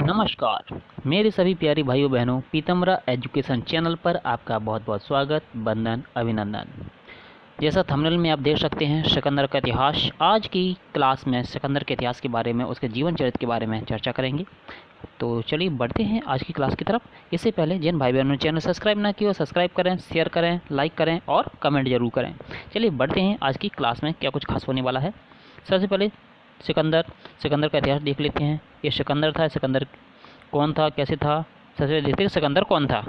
नमस्कार मेरे सभी प्यारे भाइयों बहनों, पीतम्बरा एजुकेशन चैनल पर आपका बहुत बहुत स्वागत, वंदन, अभिनंदन। जैसा थंबनेल में आप देख सकते हैं, सिकंदर का इतिहास। आज की क्लास में सिकंदर के इतिहास के बारे में, उसके जीवन चरित्र के बारे में चर्चा करेंगे। तो चलिए बढ़ते हैं आज की क्लास की तरफ। इससे पहले जिन भाई बहनों ने चैनल सब्सक्राइब ना किया, सब्सक्राइब करें, शेयर करें, लाइक करें और कमेंट जरूर करें। चलिए बढ़ते हैं आज की क्लास में, क्या कुछ खास होने वाला है। सबसे पहले सिकंदर का इतिहास देख लेते हैं। ये सिकंदर था, सिकंदर कौन था, कैसे था। सबसे पहले देखते हैं सिकंदर कौन था।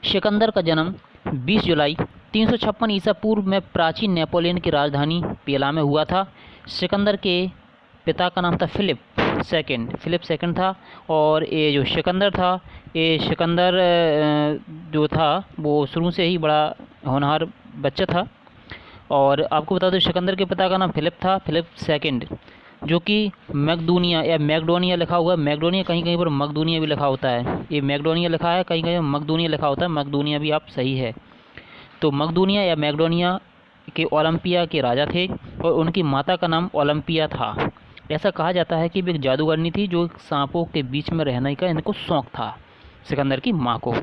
सिकंदर का जन्म 20 जुलाई 356 ईसा पूर्व में प्राचीन नेपोलियन की राजधानी पेला में हुआ था। सिकंदर के पिता का नाम था फिलिप सेकंड था। और ये जो सिकंदर था, ये सिकंदर जो था वो शुरू से ही बड़ा होनहार बच्चा था। और आपको बता दो, सिकंदर के पिता का नाम फिलिप था, फिलिप सेकंड, जो कि मैकडोनिया या मैकडोनिया लिखा हुआ है। मैकडोनिया कहीं कहीं पर मकदूनिया भी लिखा होता है। ये मैकडोनिया लिखा है, कहीं कहीं मकदूनिया लिखा होता है। मकदूनिया भी आप सही है। तो मकदूनिया या मैकडोनिया के ओलंपिया के राजा थे और उनकी माता का नाम ओलंपिया था। ऐसा कहा जाता है कि वे एक जादूगरनी थी जो सांपों के बीच में रहने का इनको शौक़ था, सिकंदर की माँ को।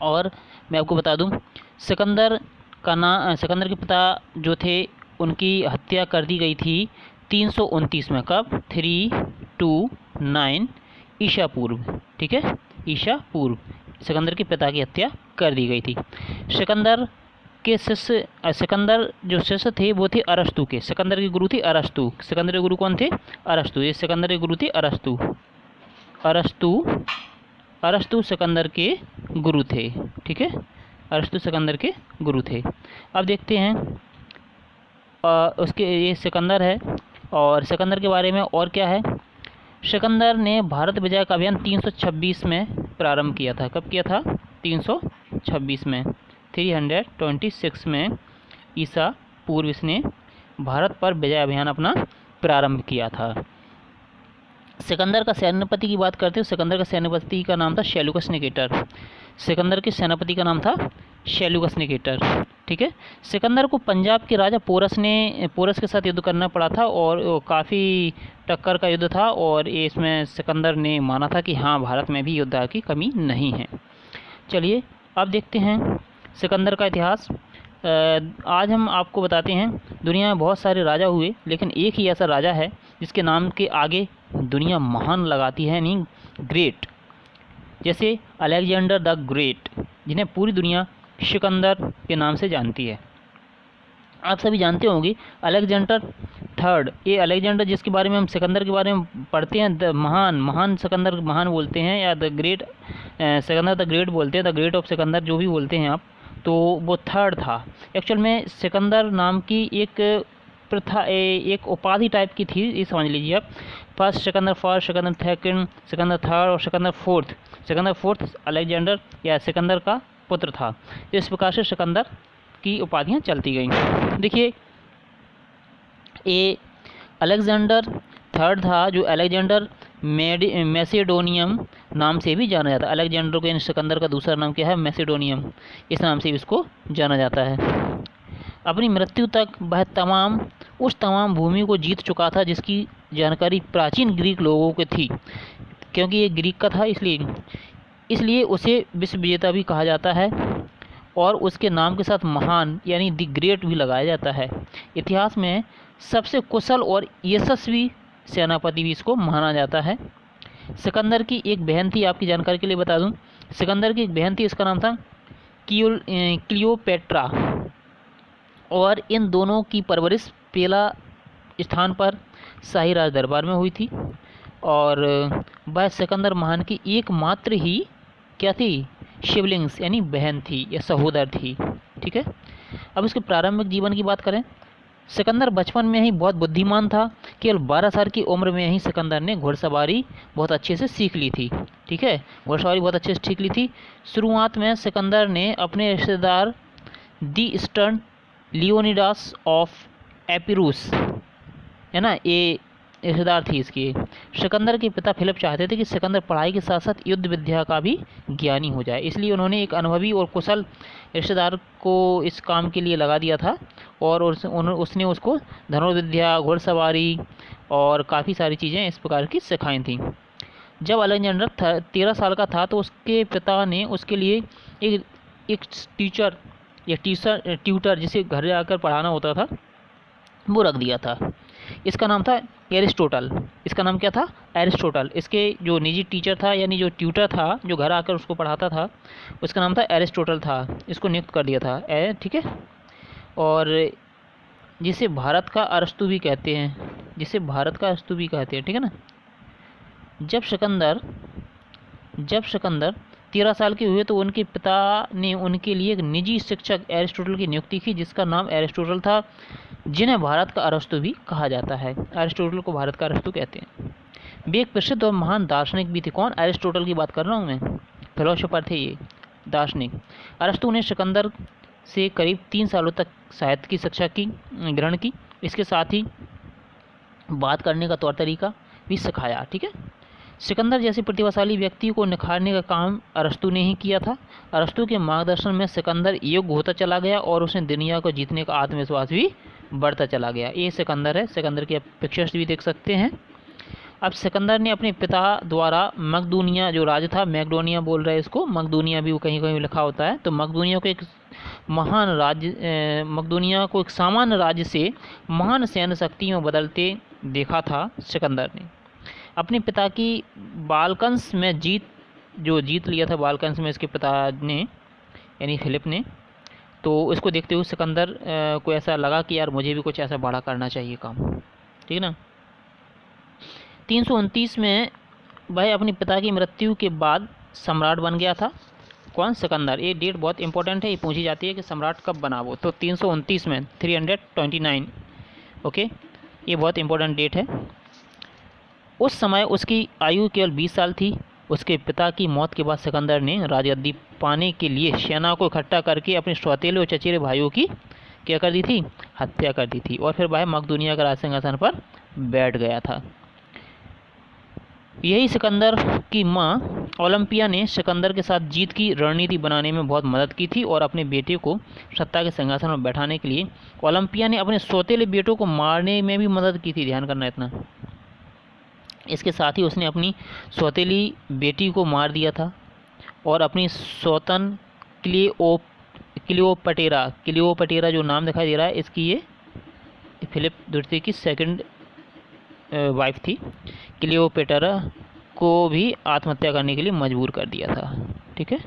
और मैं आपको बता दूं, सिकंदर के पिता जो थे उनकी हत्या कर दी गई थी 329 में। कब? 329 ईसा पूर्व। ठीक है, ईसा पूर्व सिकंदर के पिता की हत्या कर दी गई थी। सिकंदर जो शिष्य थे वो थे अरस्तु के। सिकंदर के गुरु थे अरस्तु। सिकंदर के गुरु कौन थे? अरस्तु। ये सिकंदर के गुरु थे अरस्तु सिकंदर के गुरु थे। ठीक है, अरस्तु सिकंदर के गुरु थे। अब देखते हैं उसके, ये सिकंदर है। और सिकंदर के बारे में और क्या है। सिकंदर ने भारत विजय का अभियान 326 में प्रारंभ किया था। कब किया था? 326 में, 326 में ईसा पूर्व इसने भारत पर विजय अभियान अपना प्रारंभ किया था। सिकंदर का सेनापति की बात करते हैं। सिकंदर का सेनापति का नाम था सेल्यूकस निकेटर। सिकंदर के सेनापति का नाम था सेल्यूकस निकेटर। ठीक है, सिकंदर को पंजाब के राजा पोरस के साथ युद्ध करना पड़ा था और काफ़ी टक्कर का युद्ध था। और इसमें सिकंदर ने माना था कि हाँ, भारत में भी योद्धा की कमी नहीं है। चलिए अब देखते हैं सिकंदर का इतिहास। आज हम आपको बताते हैं, दुनिया में बहुत सारे राजा हुए, लेकिन एक ही ऐसा राजा है जिसके नाम के आगे दुनिया महान लगाती है, यानी ग्रेट। जैसे अलेक्जेंडर द ग्रेट, जिन्हें पूरी दुनिया सिकंदर के नाम से जानती है। आप सभी जानते होंगे अलेक्जेंडर थर्ड। ये अलेक्जेंडर जिसके बारे में हम सिकंदर के बारे में पढ़ते हैं, द महान सिकंदर महान बोलते हैं, या the great Sikandar the great बोलते हैं, द ग्रेट ऑफ सिकंदर जो भी बोलते हैं आप, तो वो थर्ड था। एक्चुअल में सिकंदर नाम की एक प्रथा, एक उपाधि टाइप की थी, ये समझ लीजिए आप। First, Sikandar second, Sikandar third और सिकंदर फोर्थ अलेक्जेंडर या सिकंदर का पुत्र था। इस प्रकार से सिकंदर की उपाधियां चलती गईं। देखिए, ये अलेक्जेंडर थर्ड था, जो अलेक्जेंडर मैसेडोनियम नाम से भी जाना जाता है। अलेक्जेंडर को, सिकंदर का दूसरा नाम क्या है? मैसेडोनियम। इस नाम से भी इसको जाना जाता है। अपनी मृत्यु तक वह तमाम भूमि को जीत चुका था जिसकी जानकारी प्राचीन ग्रीक लोगों को थी। क्योंकि ये ग्रीक का था, इसलिए उसे विश्व विजेता भी कहा जाता है। और उसके नाम के साथ महान यानी द ग्रेट भी लगाया जाता है। इतिहास में सबसे कुशल और यशस्वी सेनापति भी इसको माना जाता है। सिकंदर की एक बहन थी, आपकी जानकारी के लिए बता दूं। सिकंदर की एक बहन थी, इसका नाम था क्लियोपेट्रा। और इन दोनों की परवरिश पेला स्थान पर शाही राज दरबार में हुई थी। और वह सिकंदर महान की एकमात्र ही क्या थी? शिवलिंग्स यानी बहन थी या सहोदर थी। ठीक है, अब इसके प्रारंभिक जीवन की बात करें। सिकंदर बचपन में ही बहुत बुद्धिमान था। केवल 12 साल की उम्र में ही सिकंदर ने घुड़सवारी बहुत अच्छे से सीख ली थी। ठीक है, घुड़सवारी बहुत अच्छे से सीख ली थी। शुरुआत में सिकंदर ने अपने रिश्तेदार दी ईस्टर्न लियोनिडास ऑफ एपिरूस, है ना, ये रिश्तेदार थी इसकी। सिकंदर के पिता फिलिप चाहते थे कि सिकंदर पढ़ाई के साथ साथ युद्ध विद्या का भी ज्ञानी हो जाए, इसलिए उन्होंने एक अनुभवी और कुशल रिश्तेदार को इस काम के लिए लगा दिया था और उसने उसको धनुर्विद्या, घुड़सवारी और काफ़ी सारी चीज़ें इस प्रकार की सिखाई थी। जब अलेक्जेंडर 13 साल का था तो उसके पिता ने उसके लिए एक टीचर या ट्यूटर जिसे घर जाकर पढ़ाना होता था वो रख दिया था। इसका नाम था एरिस्टोटल। इसका नाम क्या था? एरिस्टोटल। इसके जो निजी टीचर था यानी जो ट्यूटर था जो घर आकर उसको पढ़ाता था उसका नाम था एरिस्टोटल था। इसको नियुक्त कर दिया था, ठीक है। और जिसे भारत का अरस्तु भी कहते हैं, ठीक है ना। जब सिकंदर 13 साल के हुए तो उनके पिता ने उनके लिए एक निजी शिक्षक एरिस्टोटल की नियुक्ति की जिसका नाम एरिस्टोटल था, जिन्हें भारत का अरस्तु भी कहा जाता है। एरिस्टोटल को भारत का अरस्तु कहते हैं। वे एक प्रसिद्ध और महान दार्शनिक भी थे। कौन? एरिस्टोटल की बात कर रहा हूँ मैं। फिलोसोफर थे ये, दार्शनिक। अरस्तु ने सिकंदर से करीब 3 सालों तक साहित्य की शिक्षा ग्रहण की। इसके साथ ही बात करने का तौर तरीका भी सिखाया, ठीक है। सिकंदर जैसे प्रतिभाशाली व्यक्ति को निखारने का काम अरस्तु ने ही किया था। अरस्तु के मार्गदर्शन में सिकंदर योग्य होता चला गया और उसने दुनिया को जीतने का आत्मविश्वास भी बढ़ता चला गया। ये सिकंदर है। सिकंदर की आप पिक्चर्स भी देख सकते हैं। अब सिकंदर ने अपने पिता द्वारा मकदूनिया जो राज्य था, मैकडोनिया बोल रहे हैं इसको, मकदूनिया भी वो कहीं कहीं लिखा होता है, तो मकदूनिया को एक महान राज्य, मकदूनिया को एक सामान्य राज्य से महान सैन्य शक्ति में बदलते देखा था। सिकंदर ने अपने पिता की बाल्कन्स में जीत लिया था बाल्कन्स में इसके पिता ने यानी फिलिप ने। तो इसको देखते हुए सिकंदर को ऐसा लगा कि यार मुझे भी कुछ ऐसा बड़ा करना चाहिए काम, ठीक है ना। 329 में वह अपने पिता की मृत्यु के बाद सम्राट बन गया था। कौन? सिकंदर। ये डेट बहुत इंपॉर्टेंट है, ये पूछी जाती है कि सम्राट कब बना वो। तो 329 में 329, ओके, ये बहुत इंपॉर्टेंट डेट है। उस समय उसकी आयु केवल 20 साल थी। उसके पिता की मौत के बाद सिकंदर ने राजगद्दी पाने के लिए सेना को इकट्ठा करके अपने सौतेले और चचेरे भाइयों की क्या कर दी थी? हत्या कर दी थी और फिर वह मकदूनिया का राज सिंहासन पर बैठ गया था। यही सिकंदर की माँ ओलंपिया ने सिकंदर के साथ जीत की रणनीति बनाने में बहुत मदद की थी और अपने बेटे को सत्ता के सिंहासन पर बैठाने के लिए ओलंपिया ने अपने सौतेले बेटों को मारने में भी मदद की थी। ध्यान करना इतना। इसके साथ ही उसने अपनी सौतेली बेटी को मार दिया था और अपनी सौतन क्लियोपटेरा जो नाम दिखाई दे रहा है इसकी, ये फिलिप द्वितीय की सेकंड वाइफ थी, क्लियोपेट्रा को भी आत्महत्या करने के लिए मजबूर कर दिया था, ठीक है।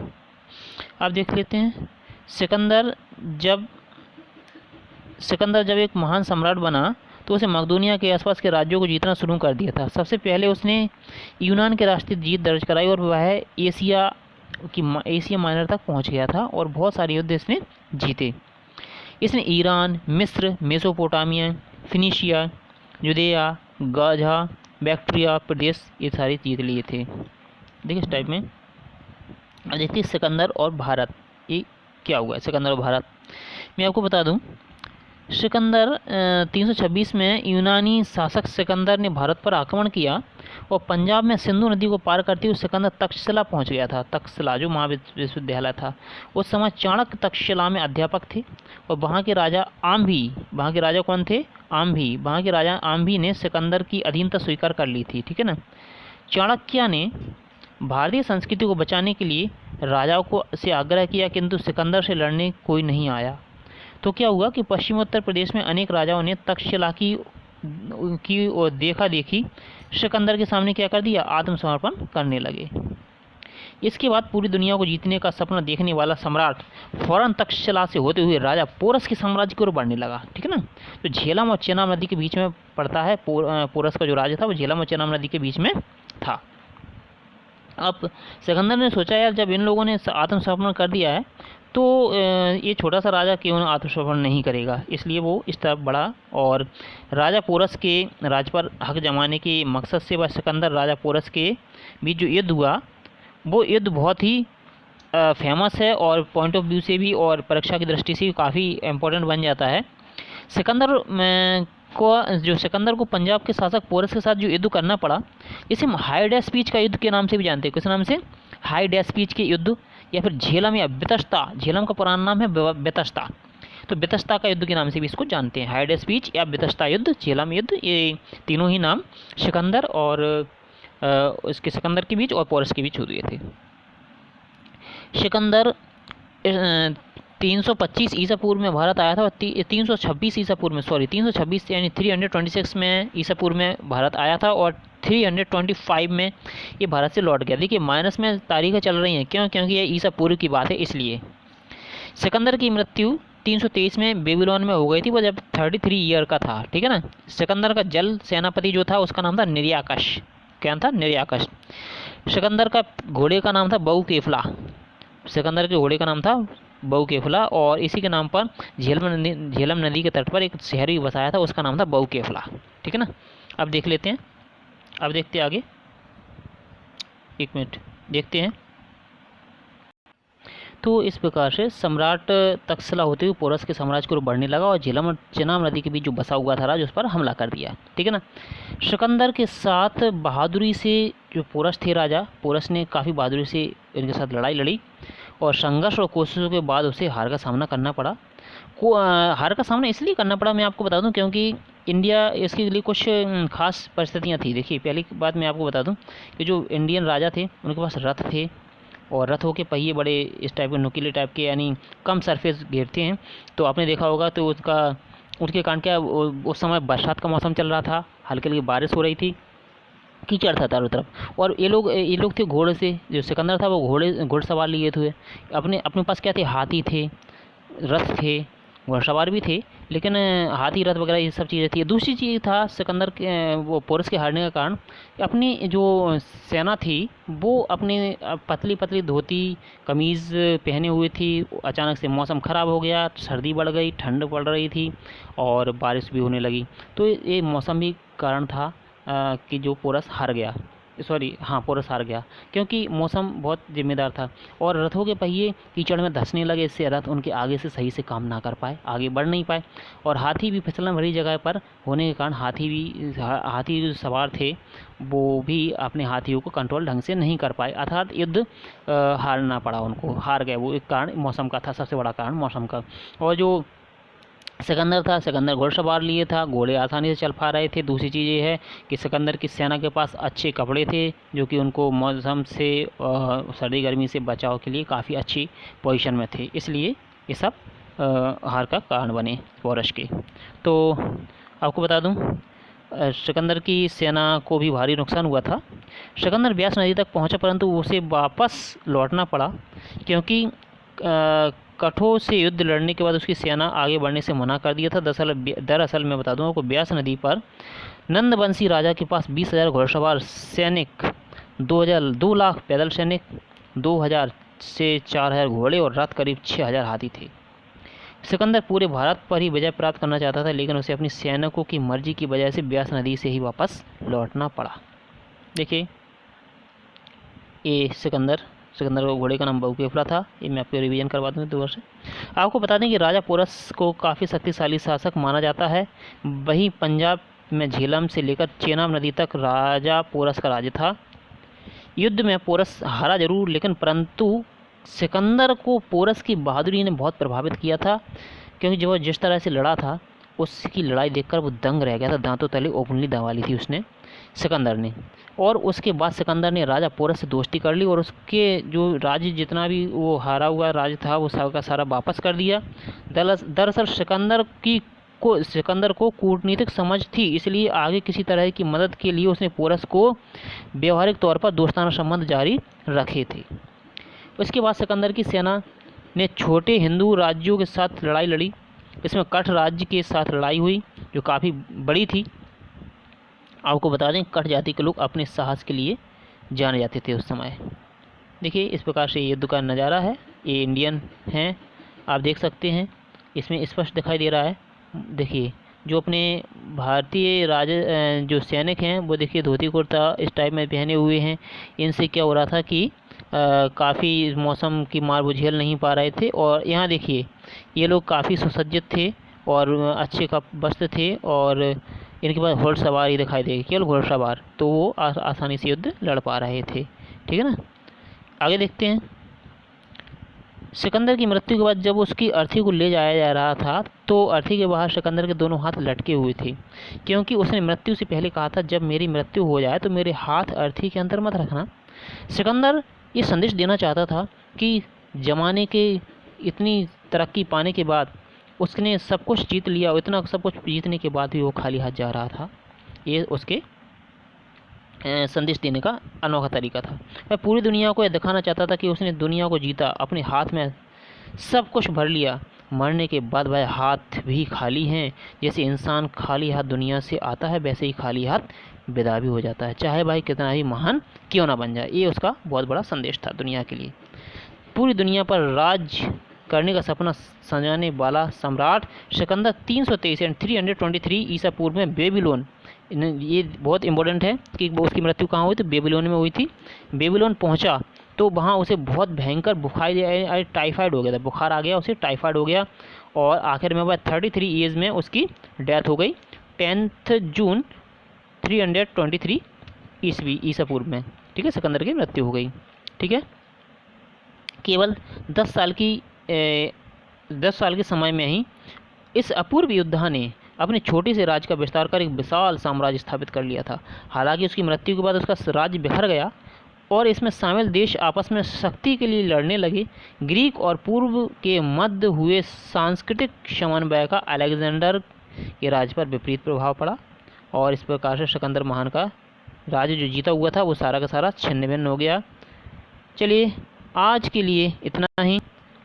अब देख लेते हैं सिकंदर जब एक महान सम्राट बना तो उसे मकदूनिया के आसपास के राज्यों को जीतना शुरू कर दिया था। सबसे पहले उसने यूनान के राष्ट्रीय जीत दर्ज कराई और वह एशिया माइनर तक पहुंच गया था और बहुत सारे युद्ध इसने जीते। इसने ईरान, मिस्र, मेसोपोटामिया, फिनिशिया, जुदेया, गाजा, बैक्ट्रिया प्रदेश ये सारे जीत लिए थे। देखिए इस टाइप में। अब देखते हैं सिकंदर और भारत, ये क्या हुआ है। सिकंदर और भारत मैं आपको बता दूं, सिकंदर 326 में यूनानी शासक सिकंदर ने भारत पर आक्रमण किया और पंजाब में सिंधु नदी को पार करते हुए सिकंदर तक्षशिला पहुंच गया था। तक्षशिला जो महाविश्वविद्यालय था, उस समय चाणक्य तक्षशिला में अध्यापक थे और वहाँ के राजा कौन थे? आम्भी ने सिकंदर की अधीनता स्वीकार कर ली थी, ठीक है ना। चाणक्य ने भारतीय संस्कृति को बचाने के लिए राजाओं से आग्रह किया किंतु सिकंदर से लड़ने कोई नहीं आया। तो क्या हुआ कि पश्चिमोत्तर प्रदेश में अनेक राजाओं ने तक्षशिला की देखा देखी सिकंदर के सामने क्या कर दिया? आत्मसमर्पण करने लगे। इसके बाद पूरी दुनिया को जीतने का सपना देखने वाला सम्राट फौरन तक्षशिला से होते हुए राजा पोरस के साम्राज्य की ओर बढ़ने लगा, ठीक है ना। तो झेलम और चेनाब नदी के बीच में पड़ता है। पोरस का जो राज्य था वो झेलम और चेनाब नदी के बीच में था। अब सिकंदर ने सोचा यार जब इन लोगों ने आत्मसमर्पण कर दिया है तो ये छोटा सा राजा क्यों आत्मसमर्पण नहीं करेगा, इसलिए वो इस तरफ बढ़ा और राजा पोरस के राज पर हक जमाने के मकसद से वह सिकंदर राजा पोरस के बीच जो युद्ध हुआ वो युद्ध बहुत ही फेमस है और पॉइंट ऑफ व्यू से भी और परीक्षा की दृष्टि से भी काफ़ी इम्पोर्टेंट बन जाता है। सिकंदर जो सिकंदर को पंजाब के शासक पोरस के साथ जो युद्ध करना पड़ा, इसे हम हाइड स्पीच का युद्ध के नाम से भी जानते हैं। किस नाम से? हाइड स्पीच के युद्ध, या फिर झेलम या बेतश्ता। झेलम का पुराना नाम है बेतश्ता, तो बेतश्ता का युद्ध के नाम से भी इसको जानते हैं। हाइड स्पीच या बेतश्ता युद्ध, झेलम युद्ध, ये तीनों ही नाम सिकंदर और इसके सिकंदर के बीच और पोरस के बीच हुए थे। सिकंदर 325 ईसा पूर्व में भारत आया था और 326 ईसा पूर्व में 326 यानी 326 में ईसा पूर्व में भारत आया था और 325 में ये भारत से लौट गया। देखिए माइनस में तारीखें चल रही हैं, क्यों? क्योंकि ये ईसा पूर्व की बात है इसलिए। सिकंदर की मृत्यु 323 में बेबीलोन में हो गई थी, वो जब 33 ईयर का था, ठीक है ना। सिकंदर का जल सेनापति जो था उसका नाम था निर्याकश। क्या था? निर्याकश। सिकंदर का घोड़े का नाम था बहुकेफला। सिकंदर के घोड़े का नाम था बहुकेफला और इसी के नाम पर झेलम नदी के तट पर एक शहर भी बसाया था, उसका नाम था बहुकेफला, ठीक है ना। अब देख लेते हैं, अब देखते हैं आगे, एक मिनट देखते हैं। तो इस प्रकार से सम्राट तक्षशिला होते हुए पोरस के साम्राज्य को बढ़ने लगा और झेलम और चेनाब नदी के बीच जो बसा हुआ था राज्य उस पर हमला कर दिया, ठीक है ना। सिकंदर के साथ बहादुरी से जो पोरस थे राजा, पोरस ने काफ़ी बहादुरी से इनके साथ लड़ाई लड़ी और संघर्ष और कोशिशों के बाद उसे हार का सामना करना पड़ा। हार का सामना इसलिए करना पड़ा, मैं आपको बता दूं, क्योंकि इंडिया इसके लिए कुछ खास परिस्थितियां थी। देखिए पहली बात मैं आपको बता दूं कि जो इंडियन राजा थे उनके पास रथ थे और रथों के पहिए बड़े इस टाइप के नुकीले टाइप के, यानी कम सरफेस घेरते हैं। तो आपने देखा होगा तो उसके कारण क्या, उस समय बरसात का मौसम चल रहा था, हल्की हल्की बारिश हो रही थी, कीचड़ था चारों तरफ। और ये लोग थे घोड़े से, जो सिकंदर था वो घोड़सवार लिए थे। अपने पास क्या थे? हाथी थे, रथ थे, घोड़सवार भी थे, लेकिन हाथी रथ वगैरह ये सब चीज़ें थी। दूसरी चीज़ था सिकंदर के वो पोरस के हारने का कारण, अपनी जो सेना थी वो अपनी पतली पतली धोती कमीज़ पहने हुए थी। अचानक से मौसम ख़राब हो गया, सर्दी बढ़ गई, ठंड पड़ रही थी और बारिश भी होने लगी। तो ये मौसम भी कारण था कि जो पोरस हार गया, पोरस हार गया, क्योंकि मौसम बहुत जिम्मेदार था। और रथों के पहिए कीचड़ में धंसने लगे, इससे रथ उनके आगे से सही से काम ना कर पाए, आगे बढ़ नहीं पाए। और हाथी भी फिसलन भरी जगह पर होने के कारण हाथी जो सवार थे वो भी अपने हाथियों को कंट्रोल ढंग से नहीं कर पाए, अर्थात युद्ध हारना पड़ा उनको, हार गए वो। एक कारण मौसम का था, सबसे बड़ा कारण मौसम का। और जो सिकंदर था, सिकंदर घोड़सवार लिए था, घोड़े आसानी से चल पा रहे थे। दूसरी चीज़ ये है कि सिकंदर की सेना के पास अच्छे कपड़े थे जो कि उनको मौसम से सर्दी गर्मी से बचाव के लिए काफ़ी अच्छी पोजीशन में थे, इसलिए ये सब हार का कारण बने पोरस के। तो आपको बता दूं सिकंदर की सेना को भी भारी नुकसान हुआ था। सिकंदर ब्यास नदी तक पहुंचा परंतु उसे वापस लौटना पड़ा, क्योंकि कठोर से युद्ध लड़ने के बाद उसकी सेना आगे बढ़ने से मना कर दिया था। दरअसल मैं बता दूं आपको, ब्यास नदी पर नंदवंशी राजा के पास 20,000 घोड़सवार सैनिक, 2 लाख पैदल सैनिक, 2,000 से 4,000 घोड़े और रथ करीब 6,000 हाथी थे। सिकंदर पूरे भारत पर ही विजय प्राप्त करना चाहता था, लेकिन उसे अपनी सैनिकों की मर्जी की वजह से ब्यास नदी से ही वापस लौटना पड़ा। देखिए ये सिकंदर का घोड़े का नाम बहुकेफला था। ये मैं आपको रिवीजन करवा दूँ 2 वर्ष। आपको बता दें कि राजा पोरस को काफ़ी शक्तिशाली शासक माना जाता है। वहीं पंजाब में झेलम से लेकर चेनाब नदी तक राजा पोरस का राज्य था। युद्ध में पोरस हारा जरूर, लेकिन परंतु सिकंदर को पोरस की बहादुरी ने बहुत प्रभावित किया था, क्योंकि जब वह जिस तरह से लड़ा था उसकी लड़ाई देखकर वो दंग रह गया था। दांतों तले ओपनली दबा ली थी उसने, सिकंदर ने। और उसके बाद सिकंदर ने राजा पोरस से दोस्ती कर ली और उसके जो राज्य जितना भी वो हारा हुआ राज्य था वो सारा सारा वापस कर दिया। दरअसल सिकंदर को कूटनीतिक समझ थी, इसलिए आगे किसी तरह की मदद के लिए उसने पोरस को व्यवहारिक तौर पर दोस्ताना संबंध जारी रखे थे। उसके बाद सिकंदर की सेना ने छोटे हिंदू राज्यों के साथ लड़ाई लड़ी। इसमें कठ राज्य के साथ लड़ाई हुई जो काफ़ी बड़ी थी। आपको बता दें कठ जाति के लोग अपने साहस के लिए जाने जाते थे उस समय। देखिए इस प्रकार से युद्ध का नज़ारा है। ये इंडियन हैं, आप देख सकते हैं, इसमें स्पष्ट दिखाई दे रहा है। देखिए जो अपने भारतीय जो सैनिक हैं वो देखिए धोती कुर्ता इस टाइप में पहने हुए हैं। इनसे क्या हो रहा था कि काफ़ी मौसम की मार वो झेल नहीं पा रहे थे। और यहाँ देखिए ये लोग काफ़ी सुसज्जित थे और अच्छे का वस्त्र थे और इनके पास घोड़सवार ही दिखाई देगी, केवल घोड़सवार, तो वो आसानी से युद्ध लड़ पा रहे थे। ठीक है ना। आगे देखते हैं। सिकंदर की मृत्यु के बाद जब उसकी अर्थी को ले जाया जा रहा था तो अर्थी के बाहर सिकंदर के दोनों हाथ लटके हुए थे, क्योंकि उसने मृत्यु से पहले कहा था जब मेरी मृत्यु हो जाए तो मेरे हाथ अर्थी के अंदर मत रखना। सिकंदर ये संदेश देना चाहता था कि ज़माने के इतनी तरक्की पाने के बाद उसने सब कुछ जीत लिया, इतना सब कुछ जीतने के बाद भी वो खाली हाथ जा रहा था। ये उसके संदेश देने का अनोखा तरीका था। वह पूरी दुनिया को यह दिखाना चाहता था कि उसने दुनिया को जीता, अपने हाथ में सब कुछ भर लिया, मरने के बाद वह हाथ भी खाली हैं। जैसे इंसान खाली हाथ दुनिया से आता है वैसे ही खाली हाथ विदा भी हो जाता है, चाहे भाई कितना भी महान क्यों ना बन जाए। ये उसका बहुत बड़ा संदेश था दुनिया के लिए। पूरी दुनिया पर राज करने का सपना सजाने वाला सम्राट सिकंदर 323 एंड 323 ईसा पूर्व में बेबीलोन, ये बहुत इंपॉर्टेंट है कि वो उसकी मृत्यु कहाँ हुई, तो बेबीलोन में हुई थी। बेबीलोन पहुँचा तो वहाँ उसे बहुत भयंकर बुखार टाइफाइड हो गया था, बुखार आ गया उसे, टाइफाइड हो गया और आखिर में वह 33 ईयर्स में उसकी डेथ हो गई 10 जून 323 ईस्वी ईसा पूर्व में। ठीक है, सिकंदर की मृत्यु हो गई। ठीक है, केवल 10 साल के समय में ही इस अपूर्व योद्धा ने अपने छोटे से राज्य का विस्तार कर एक विशाल साम्राज्य स्थापित कर लिया था। हालांकि उसकी मृत्यु के बाद उसका राज्य बिखर गया और इसमें शामिल देश आपस में शक्ति के लिए लड़ने लगे। ग्रीक और पूर्व के मध्य हुए सांस्कृतिक समन्वय का अलेक्जेंडर के राज्य पर विपरीत प्रभाव पड़ा और इस प्रकार से सिकंदर महान का राज्य जो जीता हुआ था वो सारा का सारा छिन्न भिन्न हो गया। चलिए आज के लिए इतना ही।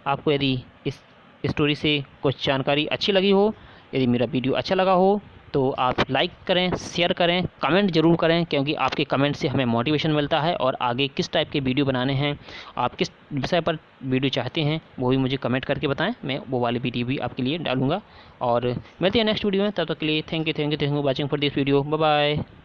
आपको यदि इस स्टोरी से कुछ जानकारी अच्छी लगी हो, यदि मेरा वीडियो अच्छा लगा हो तो आप लाइक करें, शेयर करें, कमेंट ज़रूर करें, क्योंकि आपके कमेंट से हमें मोटिवेशन मिलता है और आगे किस टाइप के वीडियो बनाने हैं, आप किस विषय पर वीडियो चाहते हैं वो भी मुझे कमेंट करके बताएं, मैं वो वाली वीडियो भी आपके लिए डालूंगा। और मिलते हैं नेक्स्ट वीडियो में, तब तक के लिए thank you watching for this video. Bye bye.